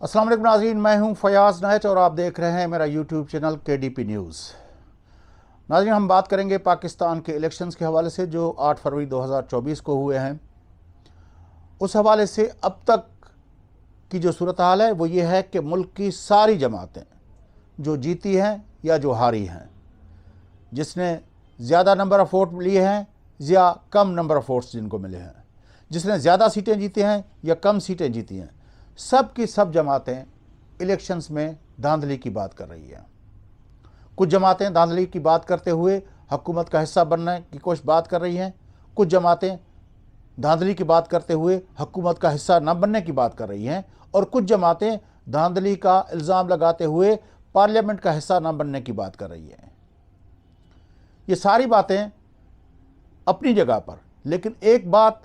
अस्सलाम वालेकुम नाज़रीन, मैं हूं फयाज़ नायच और आप देख रहे हैं मेरा यूट्यूब चैनल KDP न्यूज़। नाज़रीन, हम बात करेंगे पाकिस्तान के इलेक्शंस के हवाले से जो 8 फरवरी 2024 को हुए हैं। उस हवाले से अब तक की जो सूरत हाल है वो ये है कि मुल्क की सारी जमातें जो जीती हैं या जो हारी हैं, जिसने ज़्यादा नंबर ऑफ़ वोट लिए हैं या कम नंबर ऑफ़ वोट्स जिनको मिले हैं, जिसने ज़्यादा सीटें जीती हैं या कम सीटें जीती हैं, सब की सब जमातें इलेक्शंस में धांधली की बात कर रही हैं। कुछ जमातें धांधली की बात करते हुए हुकूमत का हिस्सा बनने की कोशिश बात कर रही हैं, कुछ जमातें धांधली की बात करते हुए हुकूमत का हिस्सा न बनने की बात कर रही हैं, और कुछ जमातें धांधली का इल्ज़ाम लगाते हुए पार्लियामेंट का हिस्सा न बनने की बात कर रही हैं। ये सारी बातें अपनी जगह पर, लेकिन एक बात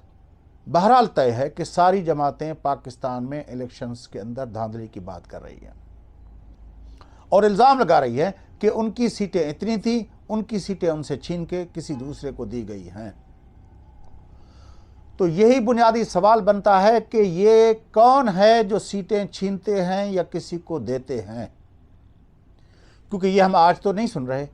बहरहाल तय है कि सारी जमातें पाकिस्तान में इलेक्शंस के अंदर धांधली की बात कर रही हैं और इल्ज़ाम लगा रही है कि उनकी सीटें इतनी थी, उनकी सीटें उनसे छीन के किसी दूसरे को दी गई हैं। तो यही बुनियादी सवाल बनता है कि ये कौन है जो सीटें छीनते हैं या किसी को देते हैं, क्योंकि ये हम आज तो नहीं सुन रहे।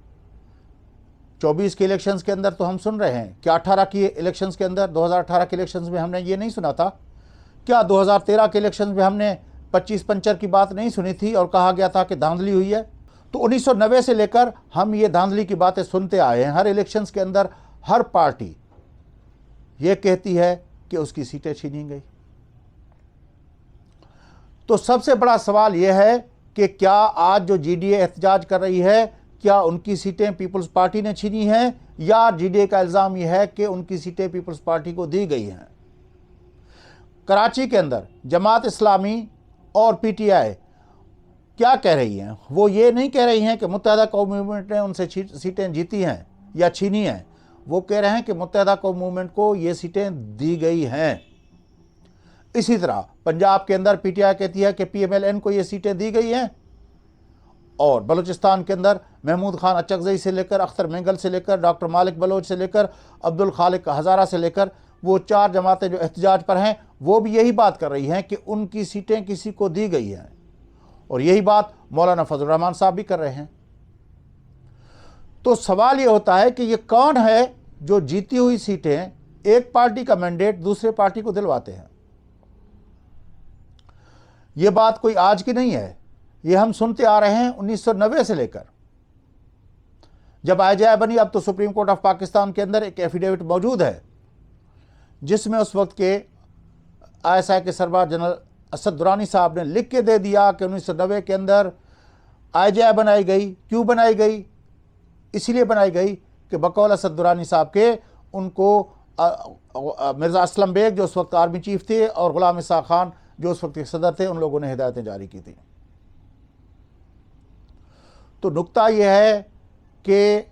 24 के इलेक्शंस के अंदर तो हम सुन रहे हैं, क्या 18 की इलेक्शंस के अंदर, 2018 के इलेक्शंस में हमने ये नहीं सुना था? क्या 2013 के इलेक्शंस में हमने 25 पंचर की बात नहीं सुनी थी और कहा गया था कि धांधली हुई है? तो 1990 से लेकर हम ये धांधली की बातें सुनते आए हैं। हर इलेक्शंस के अंदर हर पार्टी ये कहती है कि उसकी सीटें छीनी गई। तो सबसे बड़ा सवाल यह है कि क्या आज जो GDA एहतजाज कर रही है, क्या उनकी सीटें पीपल्स पार्टी ने छीनी हैं, या GDA का इल्ज़ाम यह है कि उनकी सीटें पीपल्स पार्टी को दी गई हैं? कराची के अंदर जमात इस्लामी और PTI क्या कह रही हैं? वो ये नहीं कह रही हैं कि मुत्तहिदा कौम मूवमेंट ने उनसे सीटें जीती हैं या छीनी हैं। वो कह रहे हैं कि मुत्तहिदा कौम मूवमेंट को ये सीटें दी गई हैं। इसी तरह पंजाब के अंदर PTI कहती है कि PMLN को ये सीटें दी गई हैं, और बलूचिस्तान के अंदर महमूद खान अचकज़ई से लेकर अख्तर मेंगल से लेकर डॉक्टर मालिक बलोच से लेकर अब्दुल खालिक हज़ारा से लेकर वो 4 जमातें जो एहतजाज पर हैं, वो भी यही बात कर रही हैं कि उनकी सीटें किसी को दी गई हैं, और यही बात मौलाना फजल रहमान साहब भी कर रहे हैं। तो सवाल ये होता है कि ये कौन है जो जीती हुई सीटें, एक पार्टी का मैंडेट दूसरे पार्टी को दिलवाते हैं? ये बात कोई आज की नहीं है, ये हम सुनते आ रहे हैं 1990 से लेकर। जब IJI बनी, अब तो सुप्रीम कोर्ट ऑफ पाकिस्तान के अंदर एक एफिडेविट मौजूद है जिसमें उस वक्त के ISI के सरबराह जनरल असद दुरानी साहब ने लिख के दे दिया कि 1990 के अंदर IJI बनाई गई। क्यों बनाई गई? इसलिए बनाई गई कि बकौल असद दुरानी साहब के उनको मिर्ज़ा असलम बेग जो उस वक्त आर्मी चीफ थे और गुलाम इसाक खान जो उस वक्त के सदर थे, उन लोगों ने हिदायतें जारी की थी। तो नुक्ता यह है कि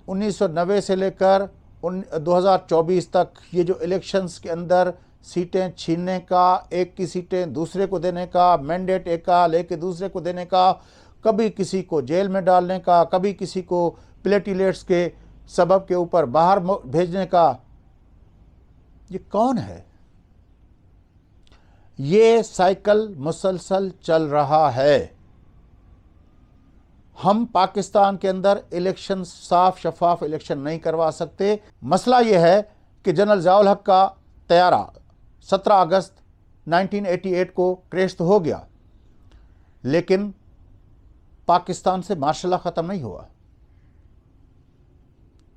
1990 से लेकर 2024 तक ये जो इलेक्शंस के अंदर सीटें छीनने का, एक की सीटें दूसरे को देने का, मैंडेट एक का लेके दूसरे को देने का, कभी किसी को जेल में डालने का, कभी किसी को प्लेटिलेट्स के सबब के ऊपर बाहर भेजने का, ये कौन है? ये साइकिल मुसलसल चल रहा है। हम पाकिस्तान के अंदर इलेक्शन साफ शफाफ इलेक्शन नहीं करवा सकते। मसला यह है कि जनरल ज़ियाउल हक का तैयारा 17 अगस्त 1988 को क्रैश तो हो गया, लेकिन पाकिस्तान से मार्शल लॉ ख़त्म नहीं हुआ।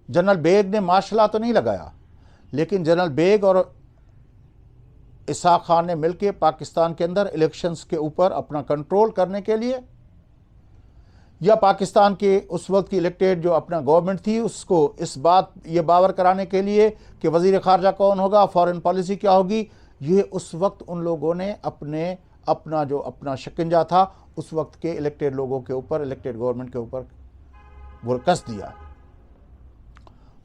जनरल बेग ने मार्शल लॉ तो नहीं लगाया, लेकिन जनरल बेग और इसाक खान ने मिलकर पाकिस्तान के अंदर इलेक्शंस के ऊपर अपना कंट्रोल करने के लिए, या पाकिस्तान के उस वक्त की इलेक्टेड जो अपना गवर्नमेंट थी उसको इस बात ये बावर कराने के लिए कि वज़ीर ख़ारजा कौन होगा, फॉरेन पॉलिसी क्या होगी, ये उस वक्त उन लोगों ने अपना शिकंजा था उस वक्त के इलेक्टेड लोगों के ऊपर, इलेक्टेड गवर्नमेंट के ऊपर वो कस दिया।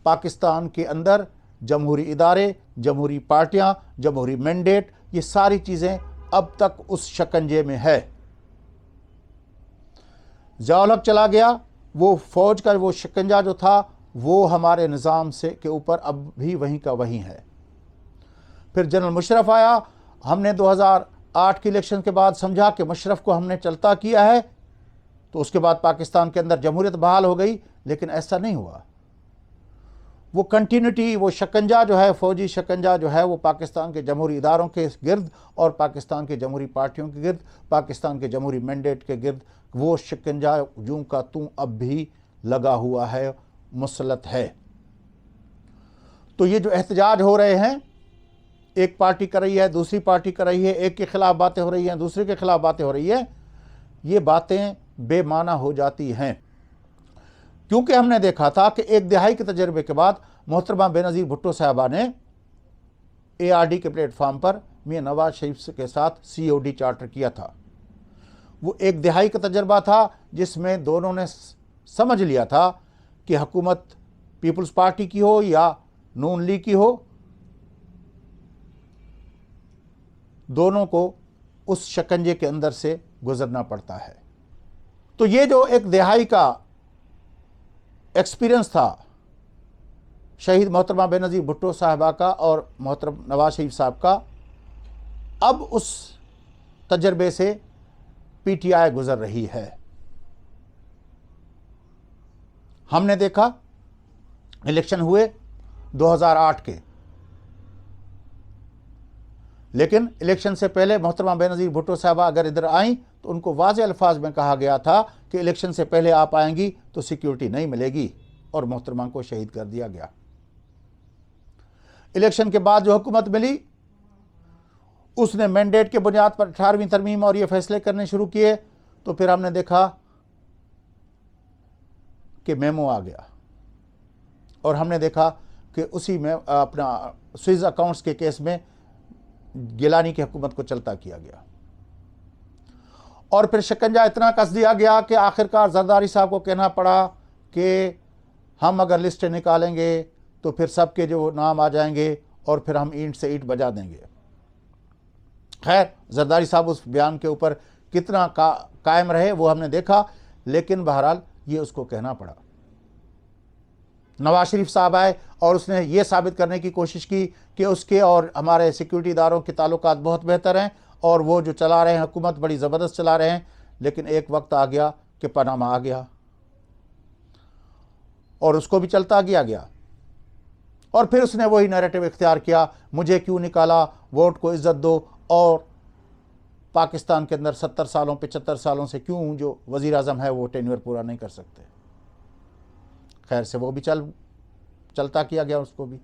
पाकिस्तान के अंदर जमहूरी इदारे, जमहूरी पार्टियां, जमहूरी मैंडेट, ये सारी चीज़ें अब तक उस शिकंजे में है। ज़ियाउल हक चला गया, वो फ़ौज का वो शिकंजा जो था वो हमारे निज़ाम से के ऊपर अब भी वहीं का वहीं है। फिर जनरल मुशर्रफ आया, हमने 2008 के इलेक्शन के बाद समझा कि मुशर्रफ को हमने चलता किया है, तो उसके बाद पाकिस्तान के अंदर जमहूरियत बहाल हो गई, लेकिन ऐसा नहीं हुआ। वो कंटिन्यूटी, वो शिकंजा जो है, फौजी शिकंजा जो है, वो पाकिस्तान के जमहूरी इदारों के गिर्द और पाकिस्तान के जमहूरी पार्टियों के गिर्द, पाकिस्तान के जमहूरी मैंडेट के गिर्द, वो शिकंजा यूं का तूं अब भी लगा हुआ है, मुसलत है। तो ये जो एहतजाज हो रहे हैं, एक पार्टी कर रही है, दूसरी पार्टी कर रही है, एक के खिलाफ बातें हो रही हैं, दूसरे के खिलाफ बातें हो रही है, ये बातें बेमाना हो जाती हैं। क्योंकि हमने देखा था कि एक दिहाई के तजर्बे के बाद मोहतरमा बेनज़ीर भुट्टो साहबा ने ARD के प्लेटफार्म पर मियां नवाज शरीफ के साथ COD चार्टर किया था। वो एक दिहाई का तजर्बा था जिसमें दोनों ने समझ लिया था कि हुकूमत पीपल्स पार्टी की हो या नून लीग की हो, दोनों को उस शिकंजे के अंदर से गुजरना पड़ता है। तो ये जो एक दिहाई का एक्सपीरियंस था शहीद मोहतरमा बेनज़ीर भुट्टो साहबा का और मोहतरम नवाज शरीफ साहब का, अब उस तजर्बे से PTI गुजर रही है। हमने देखा इलेक्शन हुए 2008 के, लेकिन इलेक्शन से पहले मोहतरमा बेनज़ीर भुट्टो साहबा अगर इधर आई तो उनको वाज़ेह अल्फाज में कहा गया था कि इलेक्शन से पहले आप आएंगी तो सिक्योरिटी नहीं मिलेगी, और मोहतरमा को शहीद कर दिया गया। इलेक्शन के बाद जो हुकूमत मिली, उसने मैंडेट के बुनियाद पर 18वीं तरमीम और ये फैसले करने शुरू किए, तो फिर हमने देखा कि मेमो आ गया, और हमने देखा कि उसी में अपना स्विस अकाउंट्स के केस में गिलानी की हुकूमत को चलता किया गया, और फिर शिकंजा इतना कस दिया गया कि आखिरकार जरदारी साहब को कहना पड़ा कि हम अगर लिस्टें निकालेंगे तो फिर सबके जो नाम आ जाएंगे और फिर हम ईंट से ईंट बजा देंगे। खैर, जरदारी साहब उस बयान के ऊपर कितना कायम रहे वो हमने देखा, लेकिन बहरहाल ये उसको कहना पड़ा। नवाज शरीफ साहब आए और उसने ये साबित करने की कोशिश की कि उसके और हमारे सिक्योरिटी इदारों के ताल्लुकात बहुत बेहतर हैं और वो जो चला रहे हैं हुकूमत बड़ी ज़बरदस्त चला रहे हैं। लेकिन एक वक्त आ गया कि पनामा आ गया और उसको भी चलता गया, और फिर उसने वही नैरेटिव इख्तियार किया, मुझे क्यों निकाला, वोट को इज्जत दो, और पाकिस्तान के अंदर 70 सालों 75 सालों से क्यों जो वज़ीर आज़म है वो टेन्योर पूरा नहीं कर सकते। खैर से वो भी चलता किया गया उसको भी।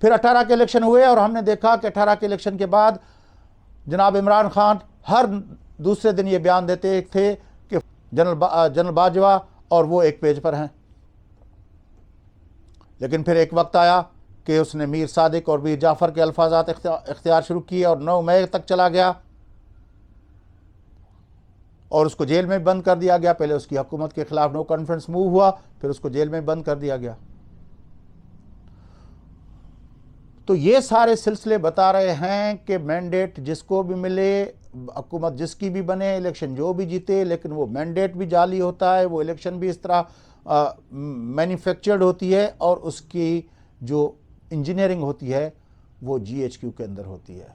फिर 18 के इलेक्शन हुए और हमने देखा कि 18 के इलेक्शन के बाद जनाब इमरान खान हर दूसरे दिन ये बयान देते थे कि जनरल बाजवा और वो एक पेज पर हैं। लेकिन फिर एक वक्त आया कि उसने मीर सादिक और मीर जाफ़र के अल्फाजात इख्तियार शुरू किए और 9 मई तक चला गया और उसको जेल में बंद कर दिया गया। पहले उसकी हुकूमत के खिलाफ नो कॉन्फ्रेंस मूव हुआ, फिर उसको जेल में बंद कर दिया गया। तो ये सारे सिलसिले बता रहे हैं कि मैंडेट जिसको भी मिले, हुकूमत जिसकी भी बने, इलेक्शन जो भी जीते, लेकिन वो मैंडेट भी जाली होता है, वो इलेक्शन भी इस तरह मैन्युफैक्चर्ड होती है और उसकी जो इंजीनियरिंग होती है वो GHQ के अंदर होती है।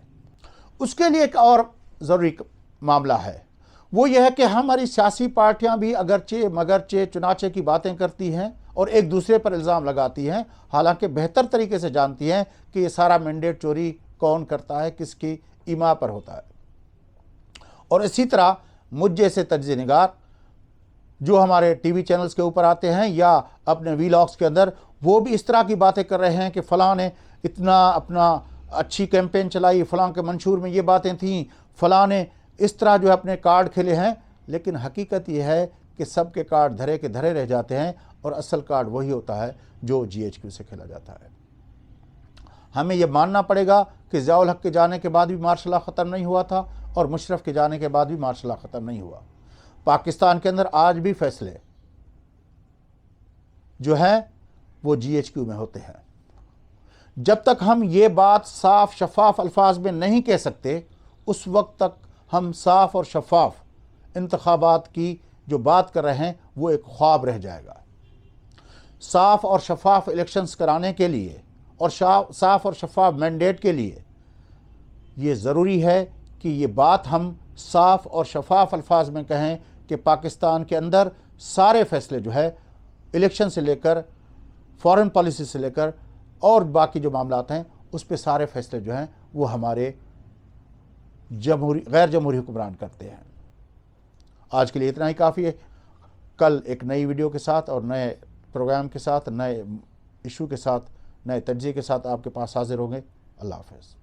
उसके लिए एक और ज़रूरी मामला है, वो यह है कि हमारी सियासी पार्टियां भी अगरचे मगरचे चुनाचे की बातें करती हैं और एक दूसरे पर इल्ज़ाम लगाती हैं, हालांकि बेहतर तरीके से जानती हैं कि ये सारा मैंडेट चोरी कौन करता है, किसकी ईमा पर होता है। और इसी तरह मुझ जैसे तज्ज़िया निगार जो हमारे TV चैनल्स के ऊपर आते हैं या अपने वीलॉग्स के अंदर, वो भी इस तरह की बातें कर रहे हैं कि फ़लाँ ने इतना अपना अच्छी कैंपेन चलाई, फ़लाँ के मंशूर में ये बातें थीं, फ़लाँ ने इस तरह जो है अपने कार्ड खेले हैं। लेकिन हकीकत यह है कि सब के कार्ड धरे के धरे रह जाते हैं और असल कार्ड वही होता है जो GHQ से खेला जाता है। हमें यह मानना पड़ेगा कि ज़ियाउल हक के जाने के बाद भी मार्शल लॉ ख़त्म नहीं हुआ था और मुशर्रफ के जाने के बाद भी मार्शल लॉ ख़त्म नहीं हुआ। पाकिस्तान के अंदर आज भी फैसले जो हैं वो GHQ में होते हैं। जब तक हम ये बात साफ शफाफ अल्फाज में नहीं कह सकते, उस वक्त तक हम साफ और शफाफ इंतखाबात की जो बात कर रहे हैं वो एक ख्वाब रह जाएगा। साफ और शफाफ इलेक्शंस कराने के लिए और साफ और शफाफ मैंडेट के लिए ये ज़रूरी है कि ये बात हम साफ और शफाफ अल्फाज में कहें कि पाकिस्तान के अंदर सारे फैसले जो है इलेक्शन से लेकर फॉरेन पॉलिसी से लेकर और बाकी जो मामलात हैं उस पे सारे फैसले जो हैं वो हमारे गैर जमहूरी हुक्मरान करते हैं। आज के लिए इतना ही काफ़ी है। कल एक नई वीडियो के साथ और नए प्रोग्राम के साथ, नए इशू के साथ, नए तज्ज़िये के साथ आपके पास हाजिर होंगे। अल्लाह हाफ़िज़।